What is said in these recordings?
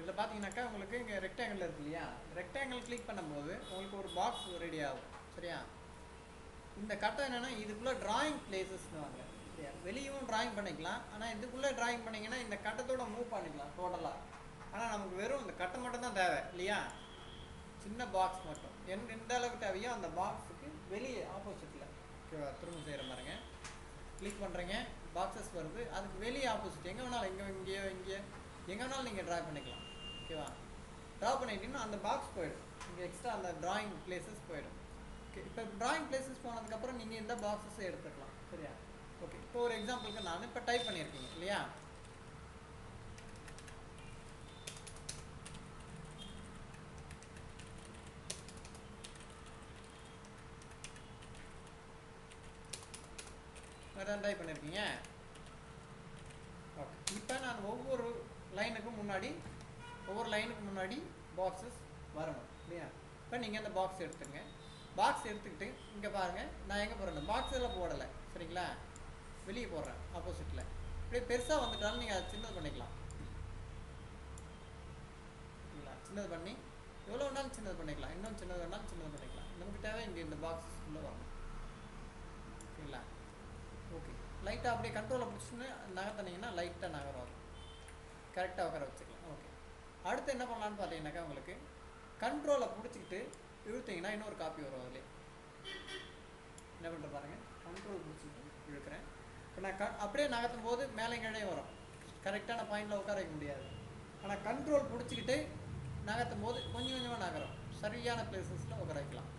இதில் பார்த்தீங்கன்னாக்கா உங்களுக்கு இங்கே ரெக்டாங்கிள் இருக்கு இல்லையா, ரெக்டாங்கிள் கிளிக் பண்ணும்போது உங்களுக்கு ஒரு பாக்ஸ் ரெடி ஆகும். சரியா, இந்த கட்டம் என்னென்னா இதுக்குள்ளே ட்ராயிங் பிளேசஸ்னு வாங்க. சரியா, வெளியும் ட்ராயிங் பண்ணிக்கலாம். ஆனால் இதுக்குள்ளே ட்ராயிங் பண்ணிங்கன்னா இந்த கட்டத்தோட மூவ் பண்ணிக்கலாம் டோட்டலாக. ஆனால் நமக்கு வெறும் இந்த கட்டம் மட்டும் தான் தேவை இல்லையா, சின்ன பாக்ஸ் மட்டும். எந்த அளவுக்கு தேவையோ அந்த பாக்ஸுக்கு வெளியே ஆப்போசிட்டில். ஓகேவா, திரும்ப செய்கிற மாதிரிங்க கிளிக் பண்ணுறீங்க, பாக்ஸஸ் வருது. அதுக்கு வெளியே ஆப்போசிட் எங்கே வேணாலும், இங்கேயோ எங்கே வேணாலும் நீங்கள் ட்ரா பண்ணிக்கலாம். ஓகேவா, ட்ரா பண்ணிட்டீங்கன்னா அந்த பாக்ஸ் போயிடும். இங்கே எக்ஸ்ட்ரா அந்த ட்ராயிங் பிளேசஸ் போயிடும். ஓகே, இப்போ ட்ராயிங் பிளேசஸ் போனதுக்கப்புறம் நீங்கள் இந்த பாக்ஸஸை எடுத்துக்கலாம். சரியா, ஓகே. இப்போ ஒரு எக்ஸாம்பிளுக்கு நான் இப்போ டைப் பண்ணியிருக்கீங்க இல்லையா, டைப் பண்ணியிருக்கீங்க. ஓகே, இப்போ நான் ஒவ்வொரு லைனுக்கு முன்னாடி பாக்ஸஸ் வரணும் இல்லையா. இப்போ நீங்கள் அந்த பாக்ஸ் எடுத்துங்க. பாக்ஸ் எடுத்துக்கிட்டு இங்கே பாருங்கள், நான் எங்கே போடுறேன், பாக்ஸில் போடலை. சரிங்களா, வெளியே போடுறேன் ஆப்போசிட்டில். இப்படியே பெருசாக வந்துட்டாலும் நீங்கள் அதை சின்னது பண்ணிக்கலாம். சரிங்களா, சின்னது பண்ணி எவ்வளோ வேணாலும் சின்னது பண்ணிக்கலாம். இன்னும் சின்னது வேணாலும் சின்னது பண்ணிக்கலாம். நமக்கு தேவை இங்கே இந்த பாக்ஸ் உள்ளே வரணும். சரிங்களா, ஓகே. லைட்டாக அப்படியே கண்ட்ரோலை பிடிச்சின்னு நகர்த்தினீங்கன்னா லைட்டாக நகரும். கரெக்டாக உட்கார வச்சுக்கலாம். ஓகே, அடுத்து என்ன பண்ணலான்னு பார்த்தீங்கன்னாக்கா உங்களுக்கு கண்ட்ரோலை பிடிச்சிக்கிட்டு இழுத்தீங்கன்னா இன்னொரு காப்பி வரும். அதிலே என்ன பண்ணுற பாருங்கள், கண்ட்ரோல் பிடிச்சிக்கிட்டு இழுக்கிறேன். இப்போ நான் அப்படியே நகர்த்தும் போது மேலே கீழே வரும். கரெக்டான பாயிண்டில் உட்கார வைக்க முடியாது. ஆனால் கண்ட்ரோல் பிடிச்சிக்கிட்டு நகர்த்தும் போது கொஞ்சம் கொஞ்சமாக நகரும். சரியான பிளேசஸில் உட்கார வைக்கலாம்.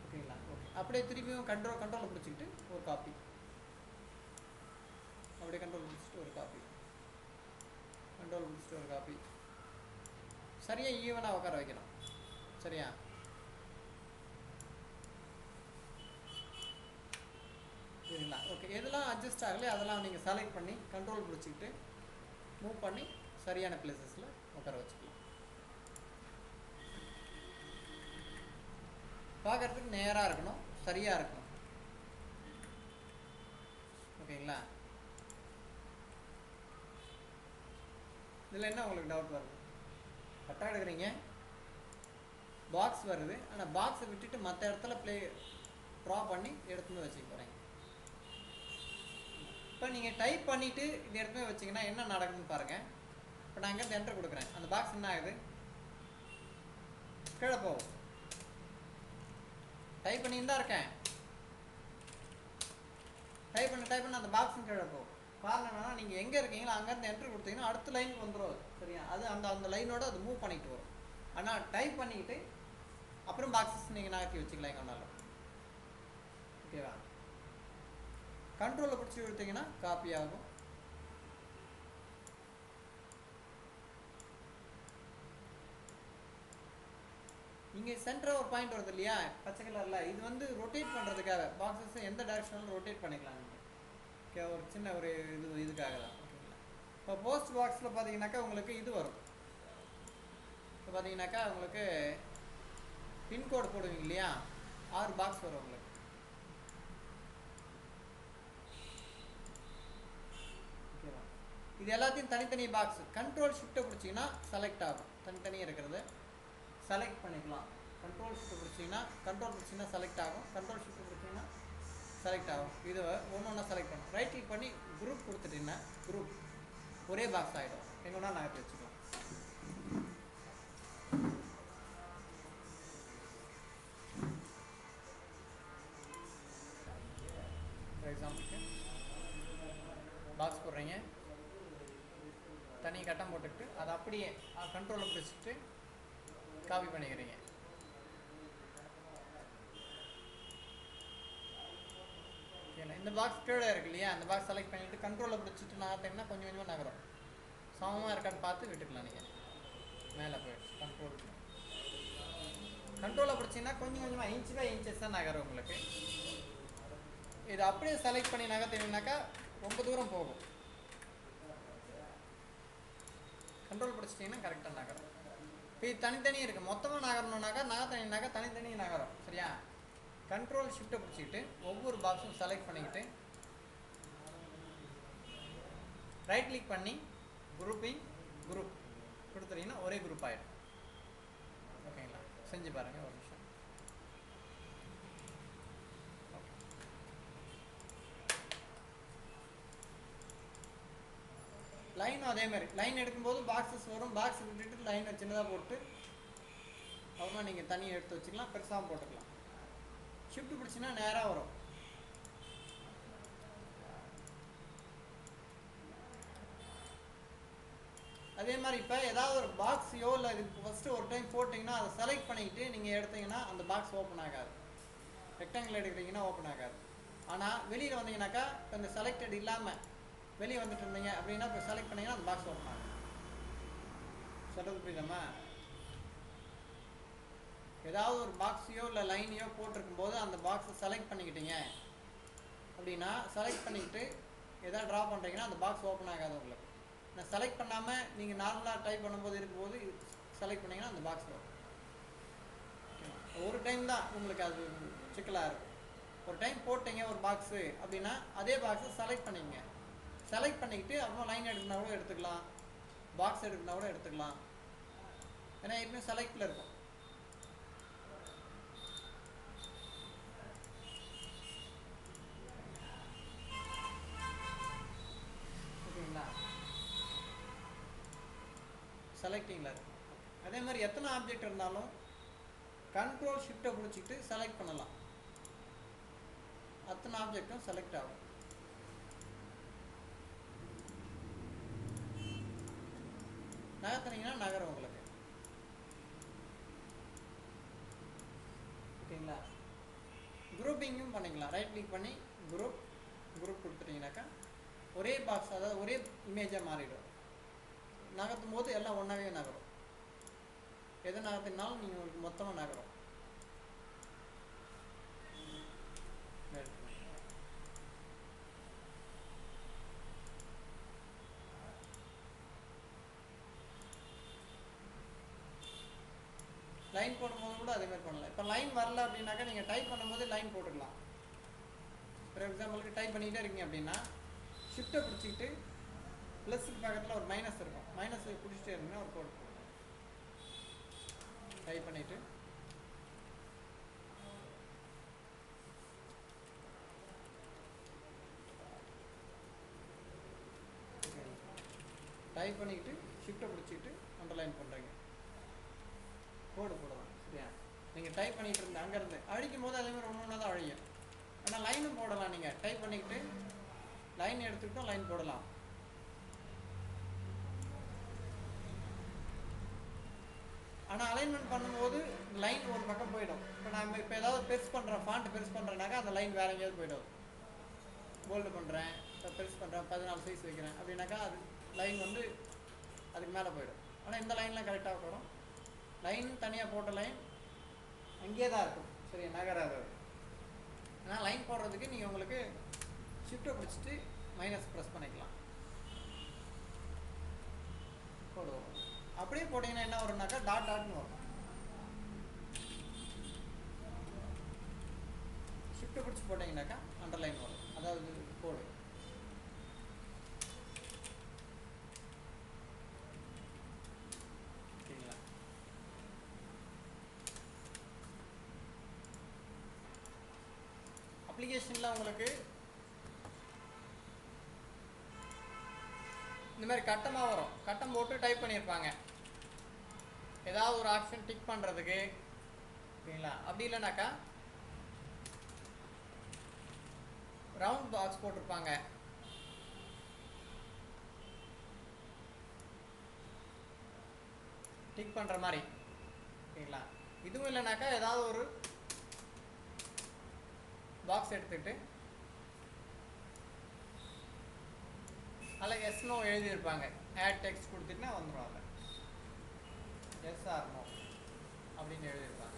ஓகேங்களா, ஓகே. அப்படியே திரும்பியும் கண்ட்ரோலை பிடிச்சிக்கிட்டு ஒரு காப்பி, அப்படியே கண்ட்ரோல் பிடிச்சிட்டு ஒரு காப்பி, சரியாக ஈவனாக உட்கார வைக்கணும். சரியா, சரிங்களா, ஓகே. எதெல்லாம் அட்ஜஸ்ட் ஆகலையே அதெல்லாம் நீங்கள் செலக்ட் பண்ணி கண்ட்ரோல் பிடிச்சிக்கிட்டு மூவ் பண்ணி சரியான பிளேசஸில் உட்கார வச்சுக்கலாம். பார்க்குறதுக்கு நேராக இருக்கணும், சரியாக இருக்கணும். ஓகேங்களா, இதில் என்ன உங்களுக்கு டவுட் வருது? கரெக்டாக எடுக்கிறீங்க, பாக்ஸ் வருது. ஆனால் பாக்ஸை விட்டுட்டு மற்ற இடத்துல ட்ரா பண்ணி எடுத்துன்னு வச்சுக்க போகிறீங்க. இப்போ நீங்கள் டைப் பண்ணிவிட்டு இது எடுத்துன்னு வச்சிங்கன்னா என்ன நடக்குதுன்னு பாருங்கள். இப்போ நான் இங்கே என்டர் கொடுக்குறேன், அந்த பாக்ஸ் என்ன ஆகுது, கீழே போகும். டைப் பண்ணின்னு தான் இருக்கேன், டைப் பண்ண அந்த பாக்ஸும் கீழே போகும். காரணம் என்னன்னா, நீங்கள் எங்கே இருக்கீங்களோ அங்கேருந்து என்ட்ரு கொடுத்தீங்கன்னா அடுத்த லைனுக்கு வந்துடும். சரியா, அது அந்த லைனோட அது மூவ் பண்ணிட்டு வரும். ஆனால் டைப் பண்ணிக்கிட்டு அப்புறம் பாக்ஸஸ் நீங்கள் நகர்த்தி வச்சுக்கலாம் எங்கே வேணாலும். ஓகேவா, கண்ட்ரோலை பிடிச்சி கொடுத்தீங்கன்னா காப்பி ஆகும். இங்கே சென்டராக ஒரு பாயிண்ட் வருது இல்லையா பச்சை கலரில், இது வந்து ரொட்டேட் பண்ணுறதுக்காக பாக்ஸஸ் எந்த டைரக்ஷனில் ரொட்டேட் பண்ணிக்கலாம் நீங்கள். ஓகே, ஒரு சின்ன ஒரு இதுக்காக தான். ஓகேங்களா, இப்போ போஸ்ட் பாக்ஸில் பார்த்தீங்கன்னாக்கா உங்களுக்கு இது வரும். இப்போ பார்த்தீங்கன்னாக்கா உங்களுக்கு பின்கோடு போடுவீங்க இல்லையா, 6 பாக்ஸ் வரும் உங்களுக்கு. ஓகேவா, இது எல்லாத்தையும் தனித்தனி பாக்ஸ். கண்ட்ரோல் ஷிஃப்ட்டை பிடிச்சிங்கன்னா செலக்ட் ஆகும். தனித்தனியாக இருக்கிறது செலக்ட் பண்ணிக்கலாம். கண்ட்ரோல் ஷிஃப்ட் பிடிச்சிங்கன்னா செலக்ட் ஆகும். கண்ட்ரோல் ஷிஃப்ட் பிடிச்சிங்கன்னா செலக்ட் ஆகும். இது ஒன்று ஒன்றா செலக்ட் பண்ணும். ரைட் கிளிக் பண்ணி குரூப் கொடுத்துட்டீங்கன்னா குரூப் ஒரே பாக்ஸ் ஆகிடும். எங்கே ஒன்றா நகர்த்தி வச்சுக்கலாம். ஃபார் எக்ஸாம்பிளுக்கு பாக்ஸ் போடுறீங்க, தனி கட்டம் போட்டுக்கிட்டு அதை அப்படியே கண்ட்ரோலை பிடிச்சிட்டு காப்பி பண்ணிக்கிறீங்க. ஓகேங்களா, இந்த பாக்ஸ் கீழே இருக்கு இல்லையா, அந்த பாக்ஸ் செலக்ட் பண்ணிவிட்டு கண்ட்ரோலை பிடிச்சிட்டு நகர்த்திங்கன்னா கொஞ்சம் கொஞ்சமாக நகரும். சமமாக இருக்கான்னு பார்த்து விட்டுக்கலாம். நீங்கள் மேலே போயிட்டு கண்ட்ரோலை பிடிச்சிங்கன்னா கொஞ்சம் கொஞ்சமாக இன்ச் பை இன்ச்சஸ் தான் நகரும் உங்களுக்கு. இது அப்படியே செலக்ட் பண்ணி நகர்த்தினீங்கன்னாக்கா ரொம்ப தூரம் போகும். கண்ட்ரோல் பிடிச்சிட்டிங்கன்னா கரெக்டாக நகரும். இப்போ இது தனித்தனியாக இருக்குது. மொத்தமாக நகரணுன்னாக்கா நகர்த்தினீங்கன்னாக்கா தனித்தனியாக நகரும். சரியா, கண்ட்ரோல் ஷிஃப்ட்டை பிடிச்சிக்கிட்டு ஒவ்வொரு பாக்ஸும் செலக்ட் பண்ணிக்கிட்டு ரைட் கிளிக் பண்ணி குரூப் கொடுத்துட்டீங்கன்னா ஒரே குரூப் ஆகிடும். ஓகேங்களா? செஞ்சு பாருங்கள் ஒரு நிமிஷம். ஓகே, லைனும் அதே மாதிரி லைன் எடுக்கும்போது பாக்ஸஸ் வரும். பாக்ஸ் விட்டுட்டு லைனை சின்னதாக போட்டு அப்புறமா நீங்கள் தனியாக எடுத்து வச்சுக்கலாம், பெருசாகவும் போட்டுக்கலாம். ஷிஃப்ட் பிடிச்சின்னா நேராக வரும். அதே மாதிரி இப்போ ஏதாவது ஒரு பாக்ஸையோ இல்லை இது ஃபஸ்ட்டு ஒரு டைம் போட்டிங்கன்னா அதை செலக்ட் பண்ணிக்கிட்டு நீங்கள் எடுத்தீங்கன்னா அந்த பாக்ஸ் ஓப்பன் ஆகாது. ரெக்டாங்கிள் எடுக்கிறீங்கன்னா ஓப்பன் ஆகாது. ஆனால் வெளியில் வந்தீங்கன்னாக்கா இப்போ இந்த செலக்டட் இல்லாமல் வெளியே வந்துட்டு இருந்தீங்க அப்படின்னா இப்போ செலக்ட் பண்ணிங்கன்னா அந்த பாக்ஸ் ஓப்பன் ஆகும். சொல்கிறது புரியுதாம்மா? ஏதாவது ஒரு பாக்ஸையோ இல்லை லைனையோ போட்டிருக்கும் போது அந்த பாக்ஸை செலக்ட் பண்ணிக்கிட்டீங்க அப்படின்னா செலக்ட் பண்ணிக்கிட்டு எதாவது ட்ரா பண்ணுறீங்கன்னா அந்த பாக்ஸ் ஓப்பன் ஆகாது உங்களுக்கு. நான் செலக்ட் பண்ணாமல் நீங்கள் நார்மலாக டைப் பண்ணும்போது இருக்கும்போது செலக்ட் பண்ணிங்கன்னா அந்த பாக்ஸ் வரும். ஒரு டைம் தான் உங்களுக்கு அது சிக்கலாக இருக்கும். ஒரு டைம் போட்டிங்க ஒரு பாக்ஸு அப்படின்னா அதே பாக்ஸை செலக்ட் பண்ணிங்க. செலக்ட் பண்ணிக்கிட்டு அப்புறம் லைன் எடுக்கணுன்னா கூட எடுத்துக்கலாம், பாக்ஸ் எடுக்கணுன்னா கூட எடுத்துக்கலாம். ஏன்னா ஏற்கனவே செலக்டில் இருக்கும். ஓகேங்களா? செலக்டிங்கில் இருக்கும். அதே மாதிரி எத்தனை ஆப்ஜெக்ட் இருந்தாலும் கண்ட்ரோல் ஷிஃப்ட்டை பிடிச்சிட்டு செலக்ட் பண்ணலாம். அத்தனை ஆப்ஜெக்டும் செலக்ட் ஆகும். நகர்த்தினீங்கன்னா நகரும் உங்களுக்கு. ஓகேங்களா? குரூப்பிங்கும் பண்ணிக்கலாம். ரைட் கிளிக் பண்ணி குரூப் கொடுத்துட்டீங்கன்னாக்கா ஒரே பாக்ஸ், அதாவது ஒரே இமேஜாக மாறிடும். நகர்த்தும் போது எல்லாம் ஒன்றாவே நகரும். எதை நகர்த்தினாலும் நீங்கள் உங்களுக்கு மொத்தமாக நகரும். லைன் போடும்போது கூட அதே மாதிரி பண்ணலாம். இப்போ லைன் வரல அப்படின்னாக்கா நீங்கள் டைப் பண்ணும்போது லைன் போட்டுக்கலாம். ஃபார் எக்ஸாம்பிளுக்கு டைப் பண்ணிக்கிட்டே இருக்கீங்க அப்படின்னா ஷிஃப்ட்டை பிடிச்சிக்கிட்டு ப்ளஸ்க்கு பக்கத்தில் ஒரு மைனஸ் இருக்கும், மைனஸ் பிடிச்சிட்டே இருந்தீங்கன்னா ஒரு கோட் டைப் பண்ணிவிட்டு டைப் பண்ணிக்கிட்டு ஷிஃப்ட்டை பிடிச்சிக்கிட்டு அண்டர்லைன் பண்ணுறீங்க, கோடு போடலாம். சரியா? நீங்கள் டைப் பண்ணிகிட்டு இருந்த அங்கேருந்து அழிக்கும் போது அதேமாதிரி ஒன்று ஒன்றா தான் அழியும். ஆனால் லைனும் போடலாம். நீங்கள் டைப் பண்ணிக்கிட்டு லைன் எடுத்துக்கிட்டோம் லைன் போடலாம். ஆனால் அலைன்மெண்ட் பண்ணும்போது லைன் ஒரு பக்கம் போயிடும். இப்போ நம்ம இப்போ ஏதாவது பெருசு பண்ணுறேன், ஃபாண்ட் பெருசு பண்ணுறேன்னாக்கா அந்த லைன் வேறு எங்கேயாவது போயிடும். போல்டு பண்ணுறேன், இப்போ பெருசு பண்ணுறேன், 14 சைஸ் வைக்கிறேன் அப்படின்னாக்கா அது லைன் வந்து அதுக்கு மேலே போயிடும். ஆனால் இந்த லைன்லாம் கரெக்டாக வரும். லைன் தனியாக போட்ட லைன் அங்கேயே தான் இருக்கும். சரி, நகராது. ஆனால் லைன் போடுறதுக்கு நீங்கள் உங்களுக்கு ஷிஃப்ட்டை பிடிச்சிட்டு மைனஸ் ப்ரெஸ் பண்ணிக்கலாம், கோடு வரும். அப்படியே போட்டிங்கன்னா என்ன வரும்னாக்கா டாட் டாட்னு வரும். ஷிஃப்ட்டை பிடிச்சி போட்டிங்கனாக்கா அண்டர்லைன் வரும், அதாவது கோடு. ஓகேங்களா? அப்ளிகேஷனில் உங்களுக்கு இந்த மாதிரி கட்டமாக வரும். கட்டம் போட்டு டைப் பண்ணியிருப்பாங்க ஏதாவது ஒரு ஆப்ஷன் டிக் பண்ணுறதுக்கு. ஓகேங்களா? அப்படி இல்லைனாக்கா ரவுண்ட் பாக்ஸ் போட்டிருப்பாங்க. டிக் பண்ணுற மாதிரி. ஓகேங்களா? இதுவும் இல்லைனாக்கா ஏதாவது ஒரு பாக்ஸ் எடுத்துக்கிட்டு அதில் எஸ் நோ எழுதியிருப்பாங்க. ஆட் டெக்ஸ்ட் கொடுத்துட்டுனா வந்துடும். அதில் எஸ் ஆர் நோ அப்படின்னு எழுதியிருப்பாங்க.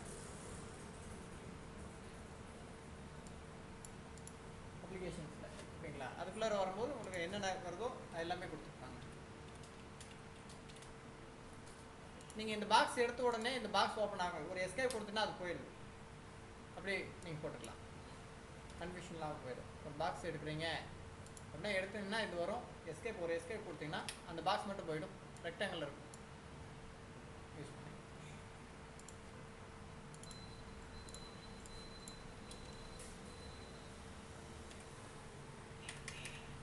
அப்ளிகேஷன்ஸில். ஓகேங்களா? அதுக்குள்ளே வரும்போது உங்களுக்கு என்னென்ன வருதோ அது எல்லாமே கொடுத்துருப்பாங்க. நீங்கள் இந்த பாக்ஸ் எடுத்த உடனே இந்த பாக்ஸ் ஓப்பன் ஆகும். ஒரு எஸ்கேப் கொடுத்துன்னா அது போயிடுது. அப்படியே நீங்கள் போட்டுக்கலாம், கன்ஃபியூஷன்லாம் போயிடும். ஒரு பாக்ஸ் எடுக்கிறீங்க அப்படின்னா எடுத்தீங்கன்னா இது வரும். எஸ்கேப் ஒரு எஸ்கேப் கொடுத்தீங்கன்னா அந்த பாக்ஸ் மட்டும் போயிடும், ரெக்டாங்கிள் இருக்கும்.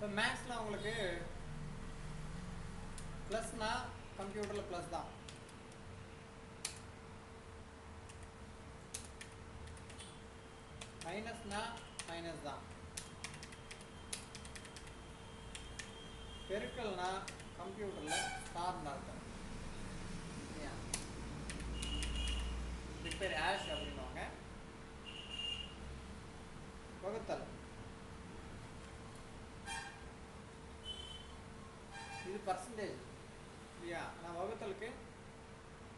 இப்போ மேக்ஸில் உங்களுக்கு ப்ளஸ்னா கம்ப்யூட்டரில் ப்ளஸ் தான், மைனஸ்னா மைனஸ் தான், பெருக்கல்னா கம்ப்யூட்டரில் ஸ்டார்னு அர்த்தம். இதுக்கு பேர் ஆஷ் அப்படின்வாங்க. வகுத்தல் இது பர்சன்டேஜ் இல்லையா. நான் வகுத்தலுக்கு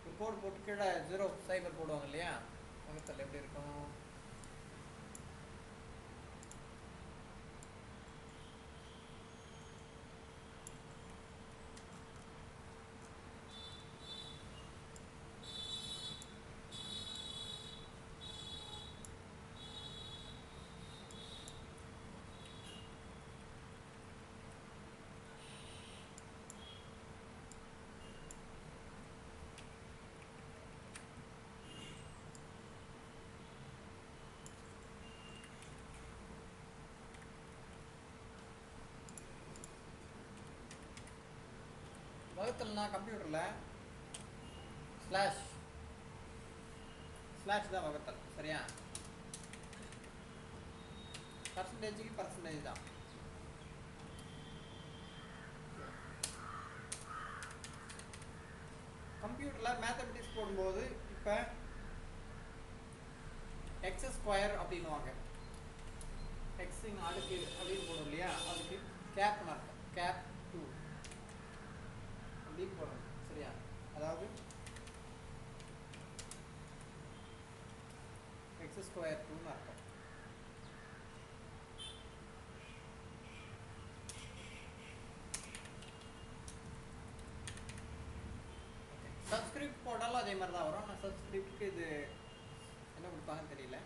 ஒரு கோடு போட்டு கீழே 0 0 போடுவாங்க இல்லையா. வகுத்தல் எப்படி இருக்கும்? வகுத்தல்னா கம்ப்யூட்டரில் ஸ்லாஷ் தான் வகுத்தல், சரியா. பர்சன்டேஜுக்கு பர்சன்டேஜ் தான். கம்ப்யூட்டரில் மேத்தமெட்டிக்ஸ் போடும்போது இப்போ எக்ஸ் ஸ்கொயர் அப்படின்வாங்க, எக்ஸின் அடுக்கு அப்படின்னு போடும் இல்லையா. அதுக்கு கேப்னு அர்த்தம், கேப் 2 அப்படின்னு போடணும், சரியா. அதாவது எக்ஸ் ஸ்கொயர் 2ன்னு அர்த்தம். சப்ஸ்கிரிப்ட் போட்டாலும் அதே மாதிரி தான் வரும். ஆனால் சப்ஸ்கிரிப்டுக்கு இது என்ன கொடுப்பாங்கன்னு தெரியல.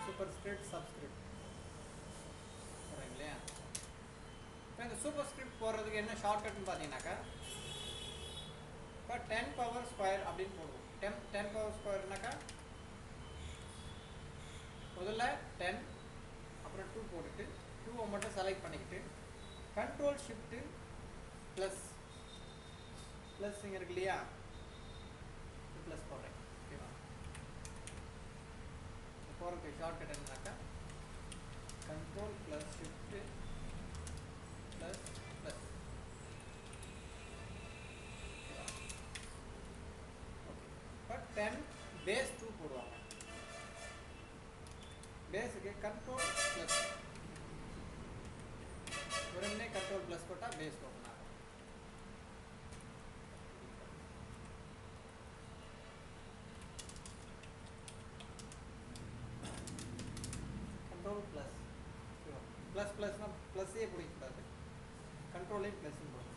சூப்பர் ஸ்கிரிப்ட், சப்ஸ்கிரிப்ட் சொல்கிறீங்க இல்லையா. இப்போ இந்த சூப்பர் ஸ்கிரிப்ட் போடுறதுக்கு என்ன ஷார்ட்கட்னு பார்த்தீங்கன்னாக்கா, இப்போ 10 பவர் ஸ்கொயர் அப்படின்னு போடுவோம். 10 பவர் ஸ்கொயர்னாக்கா முதல்ல 10 அப்புறம் 2 போட்டுட்டு 2 மட்டும் செலக்ட் பண்ணிக்கிட்டு கண்ட்ரோல் ஷிஃப்ட்டு ப்ளஸ் இங்கே இருக்கு இல்லையா, ப்ளஸ் போடுறேன், ஓகேவா. போகிறதுக்கு ஷார்ட்கட் என்னன்னாக்கா control plus shift plus plus, okay. இப்போ 10 பேஸ் 2 போடுவாங்க. பேஸுக்கு கண்ட்ரோல் ப்ளஸ், உடனே கண்ட்ரோல் ப்ளஸ் போட்டால் பேஸ் ஓப்பன் ஆகும். கண்ட்ரோல் ப்ளஸ் ப்ளஸ் ப்ளஸ்னா ப்ளஸ்ஸே பிடிக்கக்கூடாது, கண்ட்ரோலே ப்ளஸ்ன்னு போடணும்.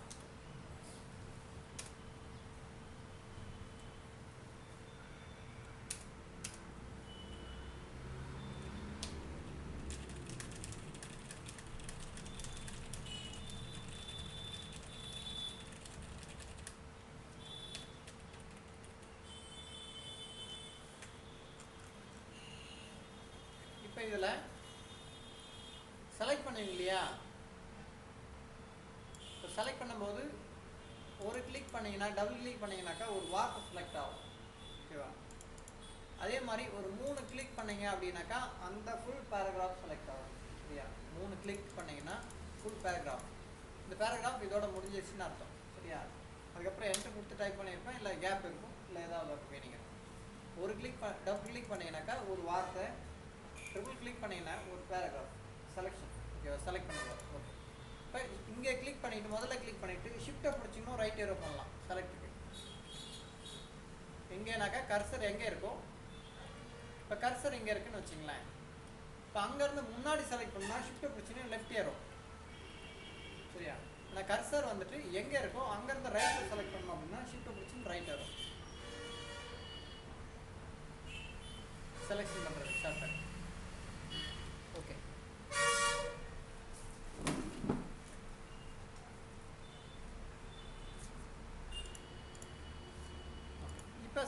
இப்போ இதில் செலக்ட் பண்ணுவீங்க இல்லையா. இப்போ செலக்ட் பண்ணும்போது ஒரு கிளிக் பண்ணிங்கன்னா, டபுள் கிளிக் பண்ணிங்கனாக்கா ஒரு வார்த்தை செலக்ட் ஆகும், ஓகேவா. அதே மாதிரி ஒரு 3 கிளிக் பண்ணிங்க அப்படின்னாக்கா அந்த ஃபுல் பேராகிராஃப் செலக்ட் ஆகும், சரியா. 3 கிளிக் பண்ணிங்கன்னா ஃபுல் பேராகிராஃப். இந்த பேராகிராஃப் இதோட முடிஞ்சிடுச்சுன்னு அர்த்தம், சரியா. அதுக்கப்புறம் என்ட்ரு கொடுத்து டைப் பண்ணியிருப்பேன், இல்லை கேப் இருக்கும், இல்லை ஏதாவது இருக்கும் மீனிங். ஒரு கிளிக் டபுள் கிளிக் பண்ணிங்கனாக்கா ஒரு வார்த்தை, ட்ரிபிள் கிளிக் பண்ணிங்கன்னா ஒரு பேராகிராஃப் செலெக்ஷன், ஓகேவா. செலக்ட் பண்ணுவோம், ஓகே. இப்போ இங்கே கிளிக் பண்ணிவிட்டு முதல்ல கிளிக் பண்ணிவிட்டு ஷிஃப்ட்டை பிடிச்சிங்கன்னா ரைட் ஏரோ பண்ணலாம் செலக்ட்டுக்கு. எங்கேனாக்கா கர்சர் எங்கே இருக்கோ, இப்போ கர்சர் இங்கே இருக்குன்னு வச்சுங்களேன். இப்போ அங்கேருந்து முன்னாடி செலக்ட் பண்ணால் ஷிஃப்ட்டை பிடிச்சிங்கன்னா லெஃப்ட் ஏரோ, சரியா. நான் கர்சர் வந்துட்டு எங்கே இருக்கோ அங்கேருந்து ரைட்டில் செலக்ட் பண்ணோம் அப்படின்னா ஷிஃப்ட்டை பிடிச்சின்னு ரைட் ஏரோ செலெக்ஷன் பண்ணுறது ஷார்ட்கட், ஓகே.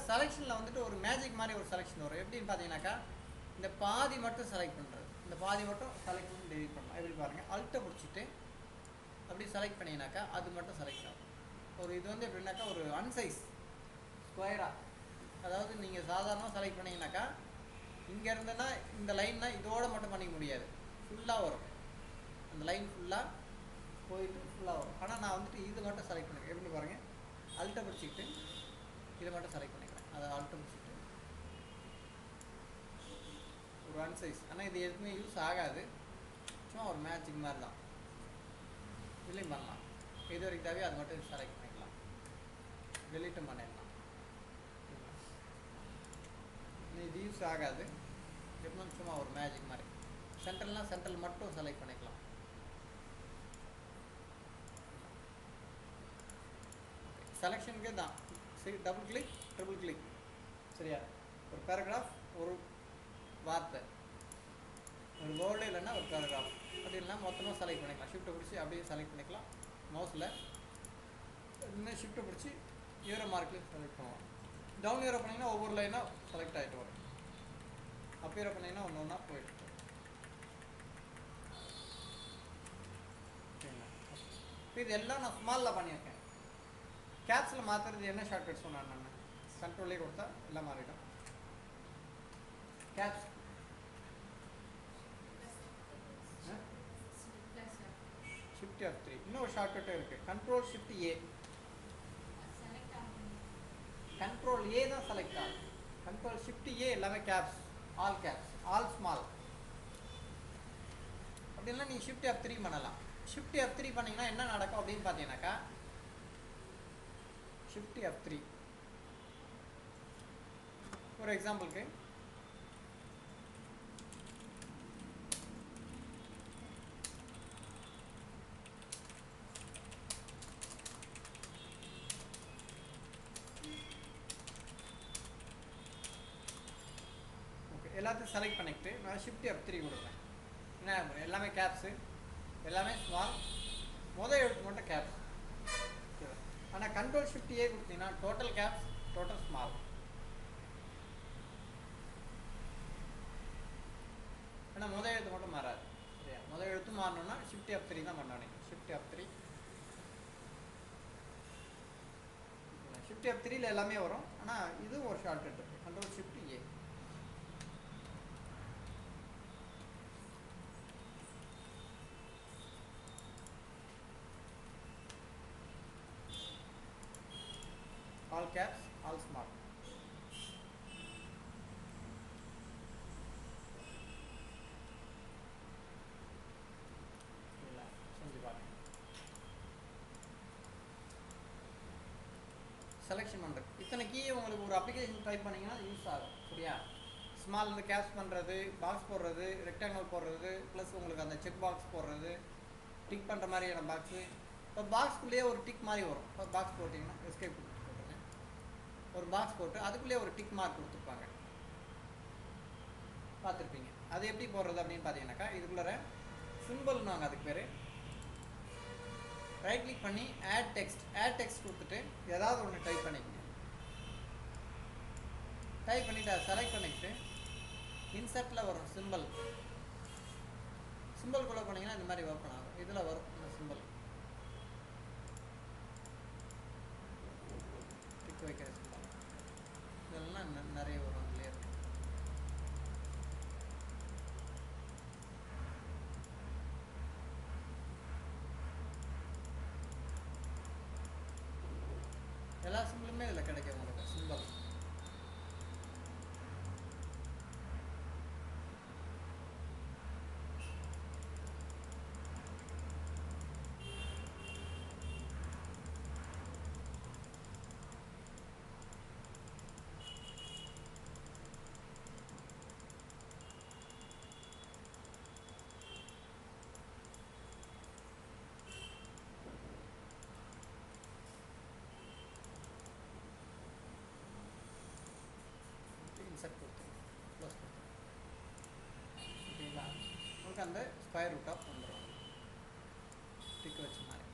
செலெக்ஷனில் வந்துட்டு ஒரு மேஜிக் மாதிரி ஒரு செலெக்ஷன் வரும். எப்படின்னு பார்த்தீங்கன்னாக்கா இந்த பாதி மட்டும் செலக்ட் பண்ணுறது, இந்த பாதி மட்டும் செலக்ட் பண்ணி டெலிட் பண்ணலாம். எப்படி பாருங்கள், அல்ட்டை பிடிச்சிட்டு அப்படி செலக்ட் பண்ணிங்கனாக்கா அது மட்டும் செலக்ட் ஆகும். ஒரு இது வந்து எப்படின்னாக்கா ஒரு அன்சைஸ் ஸ்கொயராக, அதாவது நீங்கள் சாதாரணமாக செலக்ட் பண்ணிங்கனாக்கா இங்கே இருந்தேன்னா இந்த லைன்னா இதோடு மட்டும் பண்ணிக்க முடியாது, ஃபுல்லாக வரும். அந்த லைன் ஃபுல்லாக போயிட்டு ஃபுல்லாக வரும். ஆனால் நான் வந்துட்டு இது மட்டும் செலக்ட் பண்ணிக்கிறேன். எப்படி பாருங்கள், அல்ட்டை பிடிச்சிக்கிட்டு இதை மட்டும் செலக்ட் பண்ணிக்கிறேன். அதை அல்ட்டை பிடிச்சிட்டு ஒரு அன்சைஸ். ஆனால் இது எதுவுமே யூஸ் ஆகாது, சும்மா ஒரு மேட்சிங் மாதிரி தான். இதுலேயும் பண்ணலாம், எது வரைக்கும் தேவையோ அது மட்டும் செலக்ட் பண்ணிக்கலாம், டெலீட்டும் பண்ணிடலாம். இது யூஸ் ஆகாது, எப்படின்னு சும்மா ஒரு மேஜிக் மாதிரி. சென்ட்ரல்னால் சென்ட்ரல் மட்டும் செலக்ட் பண்ணிக்கலாம். செலெக்ஷனுக்கே தான் டபுள் கிளிக் ட்ரிபிள் கிளிக், சரியா? ஒரு பேராகிராஃப், ஒரு வார்த்தை, ஒரு வேர்டு இல்லைன்னா ஒரு பேராகிராஃப், அப்படி இல்லைனா மொத்தமாக செலக்ட் பண்ணிக்கலாம். ஷிஃப்ட்டை பிடிச்சி அப்படியே செலக்ட் பண்ணிக்கலாம். மவுஸில் இன்னும் ஷிஃப்ட்டை பிடிச்சி ஏரோ மார்க்லேயும் செலக்ட் பண்ணுவோம். டவுன் ஏரோ பண்ணிங்கன்னா ஒவ்வொரு லைனாக செலக்ட் ஆகிட்டு வரும். அப் ஏரோ பண்ணிங்கன்னா ஒன்று ஒன்றா போயிட்டு இருக்கும். இப்போ இது எல்லாம் நான் ஸ்மாலில் பண்ணியிருக்கேன். கேப்ஸில் மாற்றுறது என்ன ஷார்ட்கட் சொன்னேன் நான், கண்ட்ரோலே கொடுத்தா எல்லாம் மாறிடும். கேப்ஸ் ஷிஃப்ட் F3, இன்னொரு ஷார்ட்கட்டும் இருக்குது, control shift A. Control A தான் செலக்ட் ஆகும். கண்ட்ரோல் ஷிஃப்ட் ஏ எல்லாமே caps, all caps, all small. அப்படின்னா நீங்கள் ஷிஃப்ட் F3 பண்ணலாம். ஷிஃப்ட் F3 பண்ணிங்கன்னா என்ன நடக்கும் அப்படின்னு பார்த்தீங்கன்னாக்கா, ஷிஃப்ட் F3 ஒரு எக்ஸாம்பிளுக்கு ஓகே, எல்லாத்தையும் செலக்ட் பண்ணிக்கிட்டு நான் ஷிஃப்ட் F3 கொடுப்பேன். என்ன எல்லாமே கேப்ஸு, எல்லாமே ஸ்மால், முதல் எழுத்து மட்டும் கேப்ஸ். ஆனால் கண்ட்ரோல் ஷிஃப்ட் ஏ கொடுத்தீங்கன்னா டோட்டல் கேப்ஸ், டோட்டல் ஸ்மால். ஆனால் முதல் எழுத்து மட்டும் மாறாது, சரியா? முதல் எழுத்து மாறணும்னா ஷிஃப்ட் F3 தான் பண்ணணும். ஷிஃப்ட் F3, ஷிஃப்ட் F3ல எல்லாமே வரும். ஆனால் இதுவும் ஒரு ஷார்ட்கட் இருக்குது, control shift A. All caps, all small. செஞ்சு பாருங்க. செலெக்ஷன் பண்ணுறது இத்தனை கீயை உங்களுக்கு ஒரு அப்ளிகேஷன் டைப் பண்ணிங்கன்னா யூஸ் ஆகும், சரியா? ஸ்மால் வந்து கேப்ஸ் பண்ணுறது, பாக்ஸ் போடுறது, ரெக்டாங்கிள் போடுறது, ப்ளஸ் உங்களுக்கு அந்த செக் பாக்ஸ் போடுறது, டிக் பண்ணுற மாதிரியான பாக்ஸு. இப்போ பாக்ஸ்குள்ளேயே ஒரு டிக் மாதிரி வரும். இப்போ பாக்ஸ் போட்டிங்கன்னா எஸ்கேப் போட்டுருங்க, ஒரு பாக்ஸ் போட்டு அதுக்குள்ளேயே ஒரு டிக் மார்க் கொடுத்துருப்பாங்க, பார்த்துருப்பீங்க. அது எப்படி போடுறது அப்படின்னு பார்த்தீங்கன்னாக்கா, இதுக்குள்ளே சிம்பிள்னாங்க அதுக்கு பேர். ரைட் கிளிக் பண்ணி ஆட் டெக்ஸ்ட் கொடுத்துட்டு ஏதாவது ஒன்று டைப் பண்ணிக்கங்க. டைப் பண்ணிவிட்டு அதை செலக்ட் பண்ணிக்கிட்டு இன்சர்ட்டில் வரும் சிம்பிள்குள்ளே போனீங்கன்னா இந்த மாதிரி ஓப்பன் ஆகும். இதில் வரும் இந்த சிம்பிள், டிக் வைக்கிற சிம்பிள், இதெல்லாம் நிறைய வரும். அதுலேயே இருக்கும். எல்லா சிம்பிளுமே இதில் கிடைக்கும் உங்களுக்கு. சிம்பிள் இன்சர்ட் கொடுத்துருங்க, க்ளோஸ் கொடுத்துருங்க. ஓகேங்களா? உங்களுக்கு அந்த ஸ்கொயர் ரூட் ஆஃப் வந்துடும், டிக் வச்ச மாதிரி.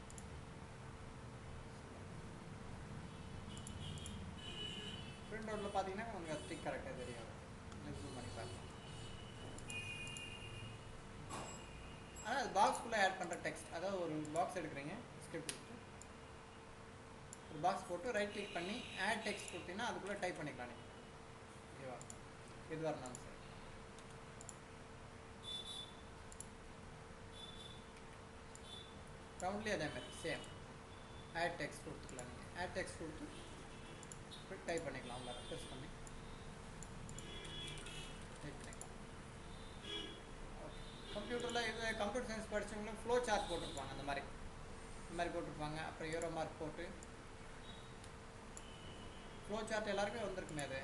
பிரிண்ட் அவுட்டில் பாக்ஸ்குள்ளே ஆட் பண்ணுற டெக்ஸ்ட். அதாவது ஒரு பாக்ஸ் எடுக்கிறீங்க, ஸ்கிரிப்ட் கொடுத்து ஒரு பாக்ஸ் போட்டு ரைட் கிளிக் பண்ணி ஆட் டெக்ஸ்ட் கொடுத்தீங்கன்னா அதுக்குள்ளே டைப் பண்ணிக்கலாம் நீங்கள். ஓகேவா? எதுவாக இருந்தாலும் சரி. ரவுண்ட்லேயே அதே மாதிரி சேம் ஆட் டெக்ஸ்ட் கொடுத்துக்கலாம். நீங்கள் ஆட் டெக்ஸ்ட் கொடுத்து டைப் பண்ணிக்கலாம். உங்களை ப்ரெஸ் பண்ணி டைப் பண்ணிக்கலாம். ஓகே. கம்ப்யூட்டரில் இது கம்ப்யூட்டர் சயின்ஸ் படித்தவங்களுக்கு ஃப்ளோ சார்ட் போட்டிருப்பாங்க. இந்த மாதிரி போட்டிருப்பாங்க. அப்புறம் ஏரோ மார்க் போட்டு ஃப்ளோ சார்ட் எல்லாருக்குமே வந்திருக்குமே அது.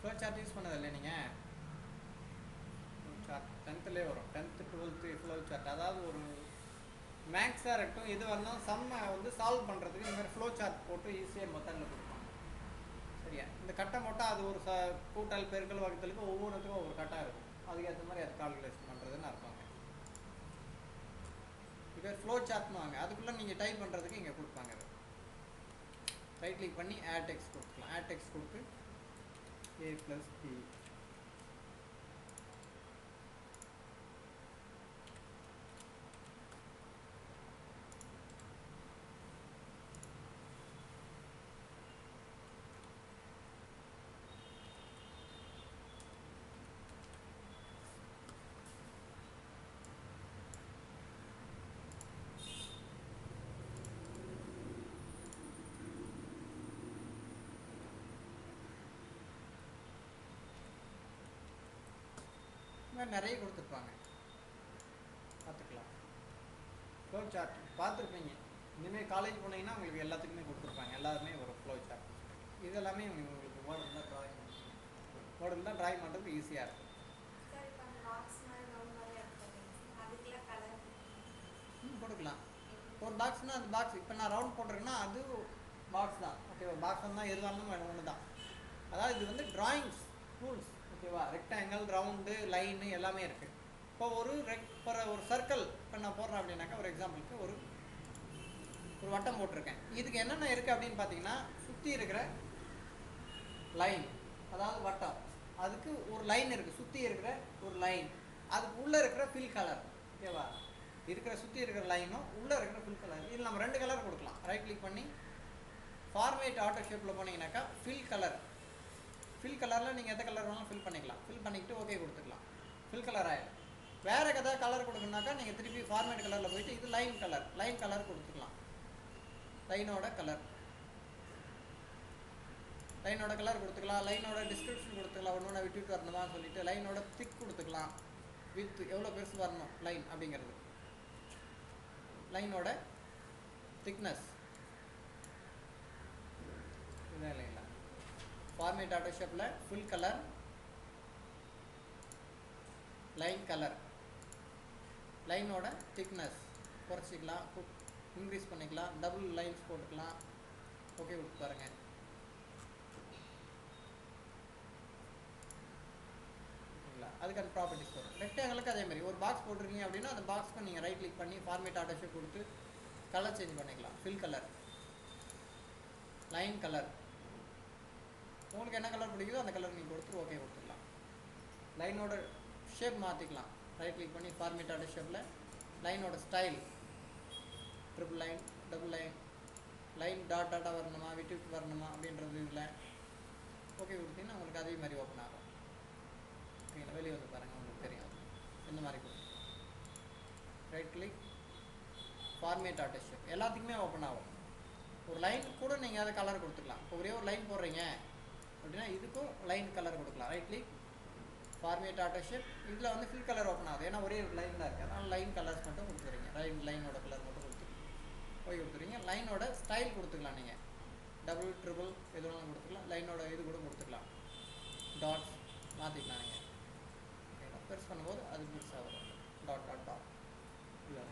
ஃப்ளோ சார்ட் யூஸ் பண்ணதில்லை நீங்கள்? ஃப்ளோ சார்ட் 10th வரும். 10th 12th flow chart. அதாவது ஒரு மேக்ஸாக இருக்கட்டும் எது வரணும் சம்மை வந்து சால்வ் பண்ணுறதுக்கு இந்த மாதிரி ஃப்ளோ சார்ட் போட்டு ஈஸியாக மெத்தடில் கொடுப்பாங்க. சரியா? இந்த கட்டை மட்டும் அது ஒரு கூட்டல் பெருக்கல் வகுத்தலுக்கு ஒவ்வொன்றுத்துக்கும் ஒவ்வொரு கட்டாக இருக்கும். அதுக்கேற்ற மாதிரி அது கால்குலேஷன் பண்ணுறதுன்னு இருப்பாங்க. இப்போ ஃப்ளோ சார்ட்னு வாங்க. அதுக்குள்ளே நீங்கள் டைப் பண்ணுறதுக்கு இங்கே கொடுப்பாங்க. அது ரைட் கிளிக் பண்ணி ஆட் டெக்ஸ்ட் கொடுத்துக்கலாம். ஆட் டெக்ஸ்ட் கொடுத்து A plus B. நிறைய கொடுத்துருப்பாங்க, பார்த்துக்கலாம். ஃப்ளோ சார்ட் பார்த்துருப்பீங்க. இனிமேல் காலேஜ் போனீங்கன்னா உங்களுக்கு எல்லாத்துக்குமே கொடுத்துருப்பாங்க. எல்லாருமே ஒரு ஃப்ளோ சார்ட். இது எல்லாமே உங்களுக்கு வேர்டு இருந்தால் ட்ராயிங் பண்ணுறதுக்கு ஈஸியாக இருக்கும். கொடுக்கலாம். ஒரு பாக்ஸ்னால் அந்த பாக்ஸ் இப்போ நான் ரவுண்ட் போட்டிருக்கேன்னா அது பாக்ஸ் தான். ஓகேவா? பாக்ஸ் தான் எதுவாலும் ஒன்று தான். அதாவது இது வந்து ட்ராயிங்ஸ் டூல்ஸ். ஓகேவா? ரெக்டாங்கிள், ரவுண்டு, லைனு எல்லாமே இருக்குது. இப்போ ஒரு சர்க்கிள் இப்போ நான் போடுறேன் அப்படின்னாக்கா ஒரு எக்ஸாம்பிளுக்கு ஒரு வட்டம் போட்டிருக்கேன். இதுக்கு என்னென்ன இருக்குது அப்படின்னு பார்த்தீங்கன்னா சுற்றி இருக்கிற லைன், அதாவது வட்டம், அதுக்கு ஒரு லைன் இருக்குது. சுற்றி இருக்கிற ஒரு லைன், அதுக்கு உள்ளே இருக்கிற ஃபில் கலர். ஓகேவா? சுற்றி இருக்கிற லைனும் உள்ளே இருக்கிற ஃபில் கலர். இதில் நம்ம 2 கலர் கொடுக்கலாம். ரைட் கிளிக் பண்ணி ஃபார்மேட் ஆட்டோ ஷேப்பில் போனீங்கன்னாக்கா ஃபில் கலரில் நீங்கள் எந்த கலர் வேணாலும் ஃபில் பண்ணிக்கலாம். ஃபில் பண்ணிக்கிட்டு ஓகே கொடுத்துக்கலாம். ஃபில் கலர் ஆகிடும். வேறு எதாவது கலர் கொடுக்கணுனாக்கா நீங்கள் திருப்பி ஃபார்மேட் கலரில் போயிட்டு இது லைன் கலர் கொடுத்துக்கலாம். லைனோட கலர் கொடுத்துக்கலாம். லைனோட டிஸ்கிரிப்ஷன் கொடுத்துக்கலாம். ஒன்று விட்டுட்டு வரணுமா சொல்லிட்டு லைனோட திக் கொடுத்துக்கலாம். வித் எவ்வளோ பெருசு வரணும் லைன் அப்படிங்கிறது, லைனோட திக்னஸ். இதுதான் இல்லைங்களா? ஃபார்மேட் ஆட்டோ ஷேப்பில் ஃபுல் கலர், லைன் கலர், லைனோட திக்னஸ் குறைச்சிக்கலாம், இன்க்ரீஸ் பண்ணிக்கலாம், டபுள் லைன்ஸ் போட்டுக்கலாம். ஓகே கொடுத்து பாருங்கள். அதுக்கான ப்ராப்பர்ட்டிஸ் வரும். ரெக்டாங்கிளுக்கு அதே மாதிரி ஒரு பாக்ஸ் போட்டிருக்கீங்க அப்படின்னா அந்த பாக்ஸ்க்கு நீங்கள் ரைட் கிளிக் பண்ணி ஃபார்மேட் ஆட்டோ ஷேப் கொடுத்து கலர் சேஞ்ச் பண்ணிக்கலாம். ஃபில் கலர், லைன் கலர், உங்களுக்கு என்ன கலர் பிடிக்குதோ அந்த கலர் நீங்கள் கொடுத்து ஓகே கொடுத்துக்கலாம். லைனோட ஷேப் மாற்றிக்கலாம். ரைட் கிளிக் பண்ணி ஃபார்மேட் ஆட்டோ ஷேப்பில் லைனோட style, triple line, double line, line டாட்டாக வரணுமா விட்டு வரணுமா அப்படின்றது இதில் ஓகே கொடுத்தீங்கன்னா உங்களுக்கு அதே மாதிரி ஓப்பன் ஆகும். ஓகேங்களா? வெளியே வந்து பாருங்கள், உங்களுக்கு தெரியும் இந்த மாதிரி கொடுத்து right click format auto shape எல்லாத்துக்குமே ஓப்பன் ஆகும். ஒரு லைன் கூட நீங்கள் அதை கலர் கொடுத்துக்கலாம். இப்போ ஒரே ஒரு லைன் போடுறீங்க, அப்படின்னா இதுக்கும் லைன் கலர் கொடுக்கலாம். Right click, format auto shape. இதில் வந்து ஃபில் கலர் ஓப்பன் ஆகுது, ஏன்னா ஒரே ஒரு லைன் தான் இருக்குது. அதனால் லைன் கலர்ஸ் மட்டும் கொடுத்துறீங்க. லைனோட கலர் மட்டும் போய் கொடுத்துறீங்க. லைனோட ஸ்டைல் கொடுத்துக்கலாம். நீங்கள் டபுள் ட்ரிபிள் எது வேணாலும் கொடுத்துக்கலாம். லைனோட இது கூட கொடுத்துக்கலாம். டாட்ஸ் மாற்றிக்கலாம். நீங்கள் ஓகேங்களா, பெருசு பண்ணும்போது அது பெருசாக வரும். டாட் டாட் டாட் இல்லை.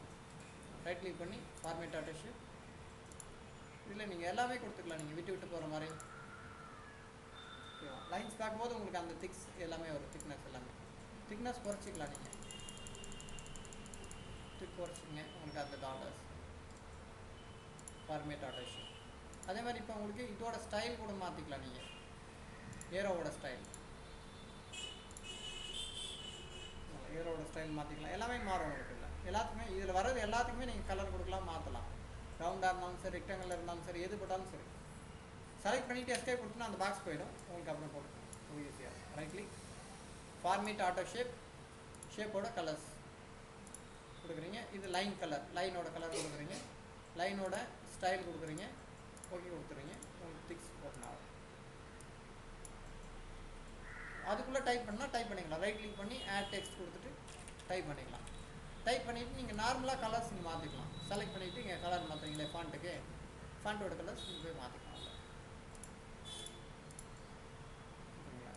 ரைட் கிளிக் பண்ணி ஃபார்மேட் ஆட்டோ ஷேப். இதில் நீங்கள் எல்லாமே கொடுத்துக்கலாம். நீங்கள் விட்டு விட்டு போகிற மாதிரி. ஓகேவா, லைன்ஸ் பார்க்கும்போது உங்களுக்கு அந்த திக்ஸ் எல்லாமே வரும். திக்னஸ் எல்லாமே திக்னஸ் குறைச்சிக்கலாம். நீங்கள் திக் குறைச்சிங்க, உங்களுக்கு அந்த டாட்டர்ஸ் ஃபார்மேட் ஆட்டோ ஷேப். அதே மாதிரி இப்போ உங்களுக்கு இதோட ஸ்டைல் கூட மாற்றிக்கலாம். நீங்கள் ஏரோவோட ஸ்டைல் மாற்றிக்கலாம். எல்லாமே மாறும் உங்களுக்கு. இல்லை எல்லாத்துக்குமே இதில் வர்றது எல்லாத்துக்குமே நீங்கள் கலர் கொடுக்கலாம், மாற்றலாம். ரவுண்டாக இருந்தாலும் சரி, ரெக்டாங்கில் இருந்தாலும் சரி, எது போட்டாலும் சரி. செலக்ட் பண்ணிவிட்டு எஸ்கேப் கொடுத்தோன்னா அந்த பாக்ஸ் போயிடும். உங்களுக்கு அப்புறம் போட்டுக்கலாம் ஈஸியாக. Right click, format auto shape. ஷேப்போட கலர்ஸ் கொடுக்குறீங்க. இது லைன் கலர், லைனோட கலர் கொடுக்குறீங்க. லைனோட ஸ்டைல் கொடுக்குறீங்க. ஓகே கொடுத்துறீங்க. உங்களுக்கு திக்ஸ் ஓப்பன் ஆகும். அதுக்குள்ளே டைப் பண்ணால் டைப் பண்ணிக்கலாம். ரைட் கிளிக் பண்ணி ஆட் டெக்ஸ்ட் கொடுத்துட்டு டைப் பண்ணிக்கலாம். டைப் பண்ணிவிட்டு நீங்கள் நார்மலாக கலர்ஸ் நீங்கள் மாற்றிக்கலாம். செலக்ட் பண்ணிவிட்டு இங்கே கலர் மாற்றுறீங்களே ஃபாண்ட்டுக்கு, ஃபாண்ட்டோட கலர்ஸ் நீங்கள் போய் மாற்றிக்கலாம்.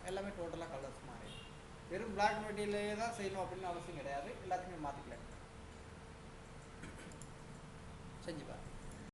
எல்லாமே டோட்டலாக கலர்ஸ் மாறி வெறும் பிளாக் அண்ட் ஒயிட்டிலே தான் செய்யணும் அப்படின்னு அவசியம் கிடையாது. எல்லாத்தையுமே மாற்றிக்கலாம். செஞ்சுப்பா.